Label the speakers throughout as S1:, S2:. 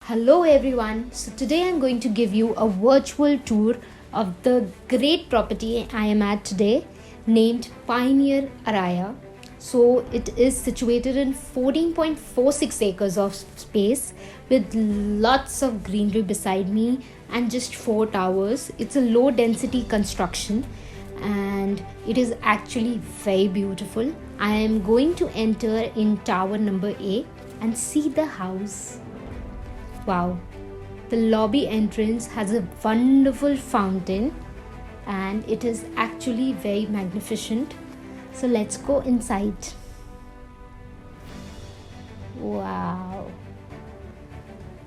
S1: Hello everyone. So today I'm going to give you a virtual tour of the great property I am at today named Pioneer Araya. So it is situated in 14.46 acres of space with lots of greenery beside me and just 4 towers. It's a low density construction and it is actually very beautiful. I am going to enter in tower number A and see the house. Wow, the lobby entrance has a wonderful fountain and it is actually very magnificent. So let's go inside. Wow,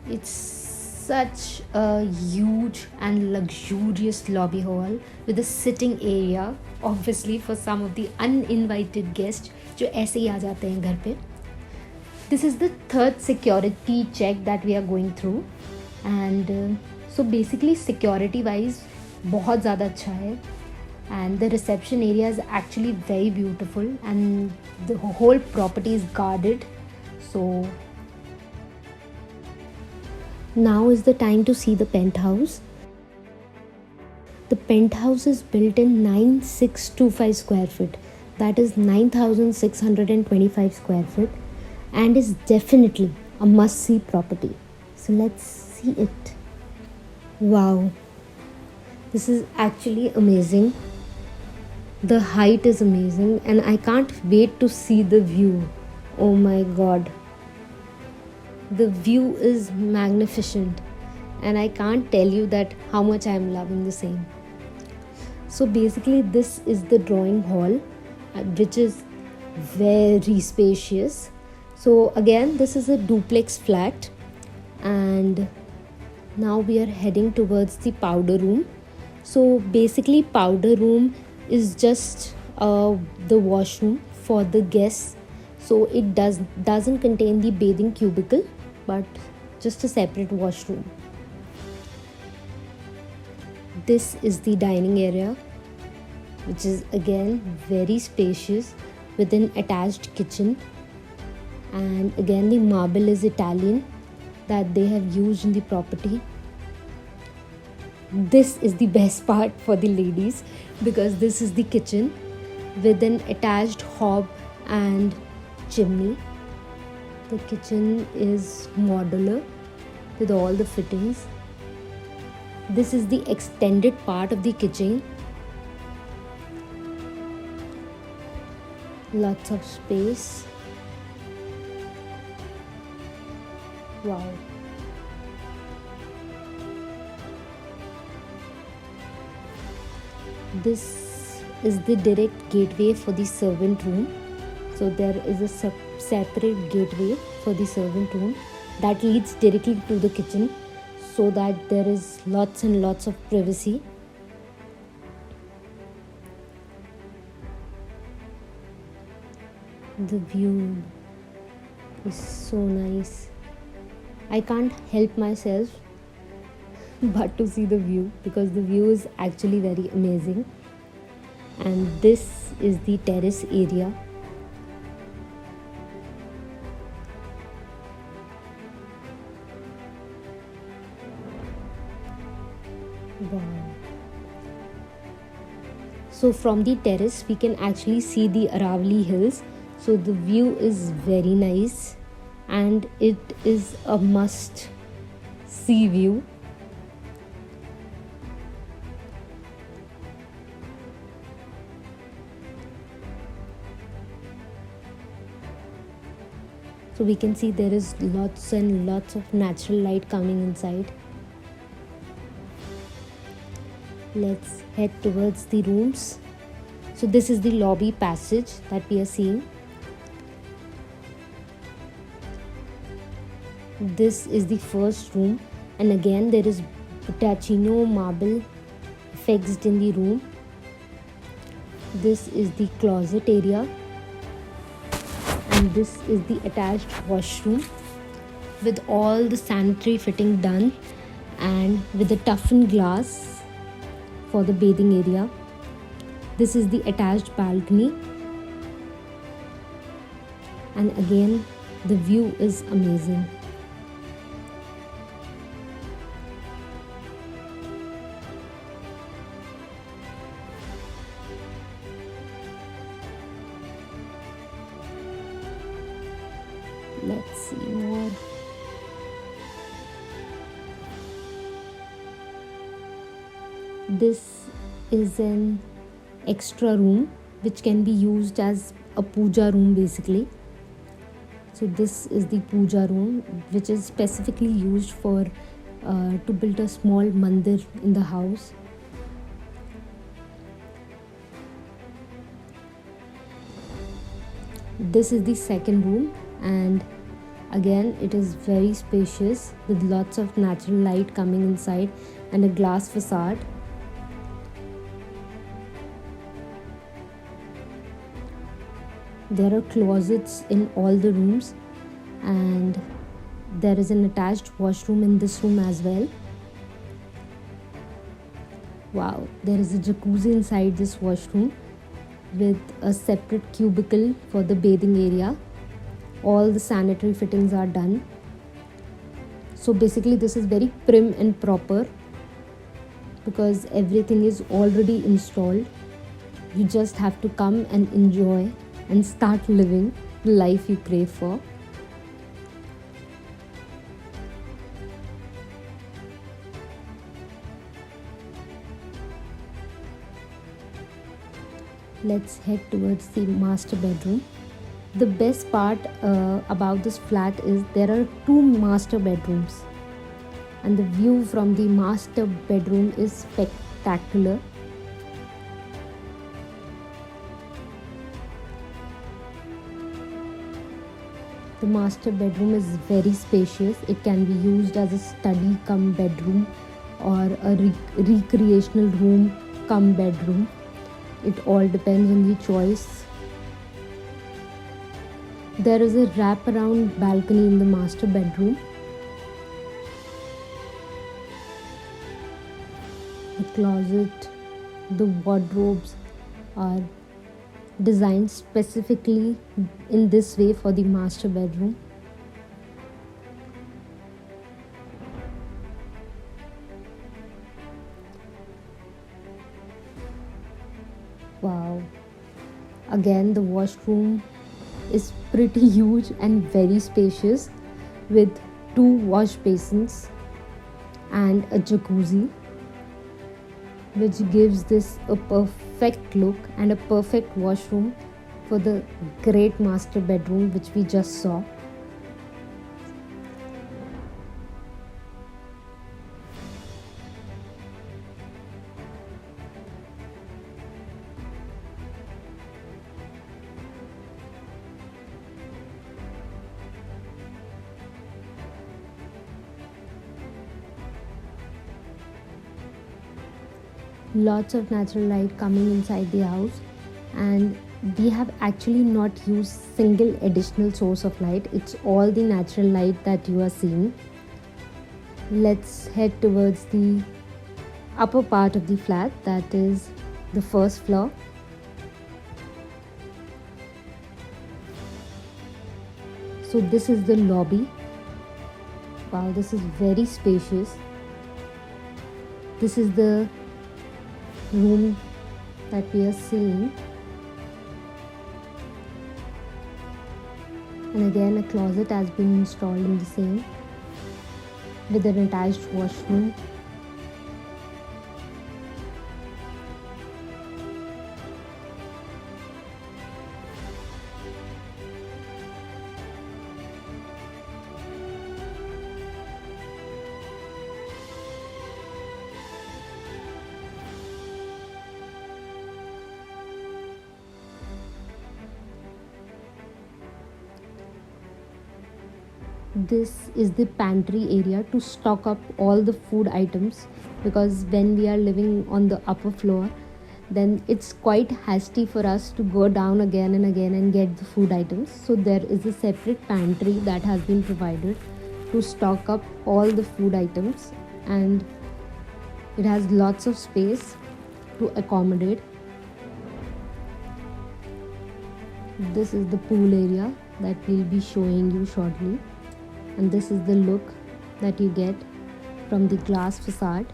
S1: it's such a huge and luxurious lobby hall with a sitting area, obviously for some of the uninvited guests जो ऐसे ही आ जाते हैं घर पे. This is the third security check that we are going through and so basically security wise बहुत ज़्यादा अच्छा है and the reception area is actually very beautiful and the whole property is guarded. So now is the time to see the penthouse. The penthouse is built in 9625 square feet, that is 9625 square feet, and is definitely a must-see property. So let's see it. Wow, this is actually amazing. The height is amazing and I can't wait to see the view. Oh my god. The view is magnificent and I can't tell you that how much I am loving the same. So basically this is the drawing hall which is very spacious. So again this is a duplex flat and now we are heading towards the powder room. So basically powder room is just the washroom for the guests. So it doesn't contain the bathing cubicle but just a separate washroom. This is the dining area which is again very spacious with an attached kitchen. And again the marble is Italian that they have used in the property. This is the best part for the ladies because this is the kitchen with an attached hob and chimney. The kitchen is modular with all the fittings. This is the extended part of the kitchen. Lots of space. Wow. This is the direct gateway for the servant room. So there is a separate gateway for the servant room that leads directly to the kitchen so that there is lots and lots of privacy. The view is so nice. I can't help myself but to see the view because the view is actually very amazing. And this is the terrace area. Wow. So from the terrace we can actually see the Aravali Hills. So the view is very nice and it is a must see view. So we can see there is lots and lots of natural light coming inside. Let's head towards the rooms. So this is the lobby passage that we are seeing. This is the first room and again there is Butacchino marble fixed in the room. This is the closet area and this is the attached washroom with all the sanitary fitting done and with the toughened glass for the bathing area. This is the attached balcony and again the view is amazing. This is an extra room which can be used as a puja room basically. So this is the puja room, which is specifically used for to build a small mandir in the house. This is the second room, and again it is very spacious with lots of natural light coming inside and a glass facade. There are closets in all the rooms, and there is an attached washroom in this room as well. Wow, there is a jacuzzi inside this washroom with a separate cubicle for the bathing area. All the sanitary fittings are done. So basically this is very prim and proper because everything is already installed. You just have to come and enjoy and start living the life you crave for. Let's head towards the master bedroom. The best part about this flat is there are two master bedrooms, and the view from the master bedroom is spectacular. The master bedroom is very spacious. It can be used as a study cum bedroom or a recreational room cum bedroom. It all depends on the choice. There is a wraparound balcony in the master bedroom. The closet, the wardrobes are designed specifically in this way for the master bedroom. Wow. Again, the washroom is pretty huge and very spacious with two wash basins and a jacuzzi, which gives this a perfect look and a perfect washroom for the great master bedroom which we just saw. Lots of natural light coming inside the house, and we have actually not used single additional source of light. It's all the natural light that you are seeing. Let's head towards the upper part of the flat, that is the first floor. So this is the lobby. Wow, this is very spacious. This is the room that we are seeing, and again a closet has been installed in the same with an attached washroom. This is the pantry area to stock up all the food items, because when we are living on the upper floor, then it's quite hasty for us to go down again and again and get the food items. So there is a separate pantry that has been provided to stock up all the food items, and it has lots of space to accommodate. This is the pool area that we'll be showing you shortly, and this is the look that you get from the glass facade.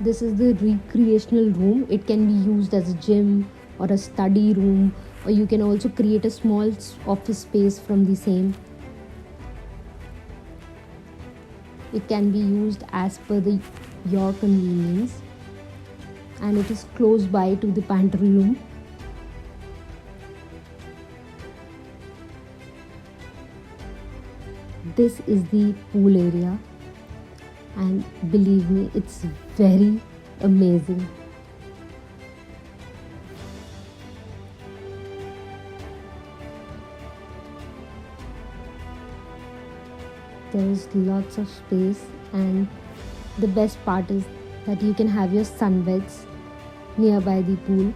S1: This is the recreational room. It can be used as a gym or a study room, or you can also create a small office space from the same. It can be used as per your convenience, and it is close by to the pantry room. This is the pool area, and believe me, it's very amazing. There is lots of space, and the best part is that you can have your sunbeds nearby the pool,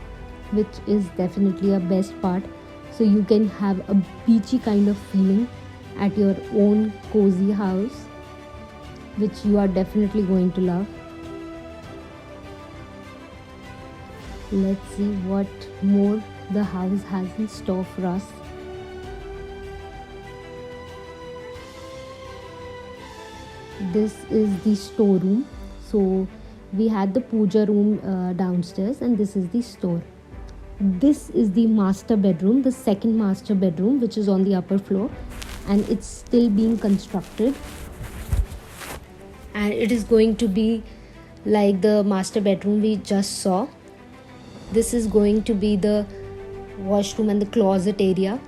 S1: which is definitely a best part. So you can have a beachy kind of feeling at your own cozy house, which you are definitely going to love. Let's see what more the house has in store for us. This is the storeroom. So we had the puja room downstairs, and this is the store. This is the master bedroom, the second master bedroom, which is on the upper floor, and it's still being constructed, and it is going to be like the master bedroom we just saw. This is going to be the washroom and the closet area.